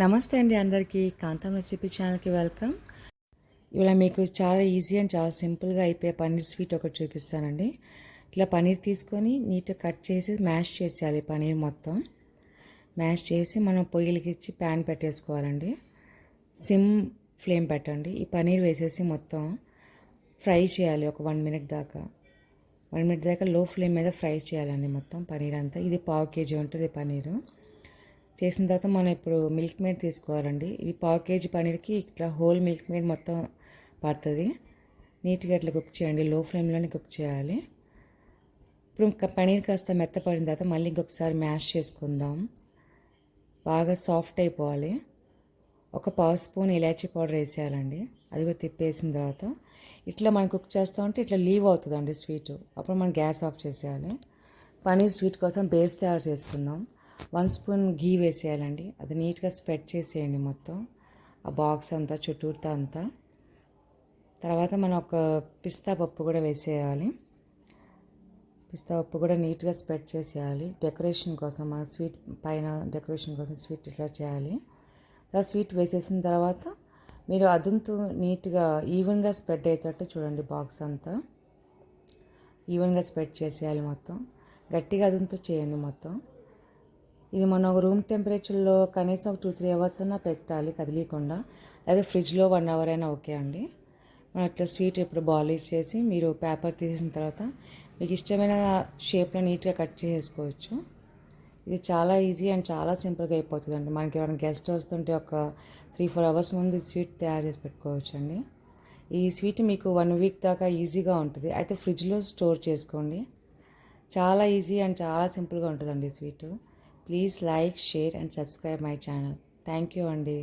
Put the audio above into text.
నమస్తే అండి అందరికీ. కాంతం రెసిపీ ఛానల్కి వెల్కమ్. ఇవాళ మీకు చాలా ఈజీ అండ్ చాలా సింపుల్గా అయిపోయే పన్నీర్ స్వీట్ ఒకటి చూపిస్తానండి. ఇట్లా పన్నీర్ తీసుకొని నీట్గా కట్ చేసి మ్యాష్ చేసేయాలి. పన్నీర్ మొత్తం మ్యాష్ చేసి మనం పొయ్యిలకి ఇచ్చి ప్యాన్ పెట్టేసుకోవాలండి. సిమ్ ఫ్లేమ్ పెట్టండి. ఈ పన్నీర్ వేసేసి మొత్తం ఫ్రై చేయాలి. ఒక 1 మినిట్ దాకా 1 మినిట్ దాకా లో ఫ్లేమ్ మీద ఫ్రై చేయాలండి మొత్తం పన్నీర్ అంతా. ఇది 1/2 కేజీ ఉంటుంది పన్నీరు. చేసిన తర్వాత మనం ఇప్పుడు మిల్క్ మేడ్ తీసుకోవాలండి. ఇది 1/2 కేజీ పన్నీర్కి ఇట్లా హోల్ మిల్క్ మేడ్ మొత్తం పడుతుంది. నీట్గా ఇట్లా కుక్ చేయండి. లో ఫ్లేమ్లోనే కుక్ చేయాలి. ఇప్పుడు పన్నీర్ కాస్త మెత్తపడిన తర్వాత మళ్ళీ ఇంకొకసారి మ్యాష్ చేసుకుందాం. బాగా సాఫ్ట్ అయిపోవాలి. ఒక 1/2 స్పూన్ ఇలాచీ పౌడర్ వేసేయాలండి. అది కూడా తిప్పేసిన తర్వాత ఇట్లా మనం కుక్ చేస్తూ ఉంటే ఇట్లా లీవ్ అవుతుందండి స్వీట్. అప్పుడు మనం గ్యాస్ ఆఫ్ చేసేయాలి. పన్నీర్ స్వీట్ కోసం బేస్ తయారు చేసుకుందాం. 1 స్పూన్ గీ వేసేయాలండి. అది నీట్గా స్ప్రెడ్ చేసేయండి మొత్తం ఆ బాక్స్ అంతా చుట్టూరుతా అంతా. తర్వాత మనం ఒక పిస్తా పప్పు కూడా వేసేయాలి. పిస్తా పప్పు కూడా నీట్గా స్ప్రెడ్ చేసేయాలి. డెకరేషన్ కోసం మన స్వీట్ పైన డెకరేషన్ కోసం స్వీట్ ఇట్లా చేయాలి. తర్వాత స్వీట్ వేసేసిన తర్వాత మీరు అదుంతో నీట్గా ఈవెన్గా స్ప్రెడ్ అయ్యేటట్టు చూడండి. బాక్స్ అంతా ఈవెన్గా స్ప్రెడ్ చేసేయాలి మొత్తం. గట్టిగా అదుంతో చేయండి మొత్తం. ఇది మనం ఒక రూమ్ టెంపరేచర్లో కనీసం ఒక 2-3 అవర్స్ అయినా పెట్టాలి కదిలీకుండా. లేదా ఫ్రిడ్జ్లో 1 అవర్ అయినా ఓకే అండి. మనం అట్లా స్వీట్ ఇప్పుడు బాల్ చేసి మీరు పేపర్ తీసిన తర్వాత మీకు ఇష్టమైన షేప్లో నీట్గా కట్ చేసుకోవచ్చు. ఇది చాలా ఈజీ అండ్ చాలా సింపుల్గా అయిపోతుందండి. మనకి ఎవరైనా గెస్ట్ వస్తుంటే ఒక 3-4 అవర్స్ ముందు స్వీట్ తయారు చేసి పెట్టుకోవచ్చు అండి. ఈ స్వీట్ మీకు 1 వీక్ దాకా ఈజీగా ఉంటుంది. అయితే ఫ్రిడ్జ్లో స్టోర్ చేసుకోండి. చాలా ఈజీ అండ్ చాలా సింపుల్గా ఉంటుందండి sweet. Please like, share and subscribe my channel. Thank you అండి.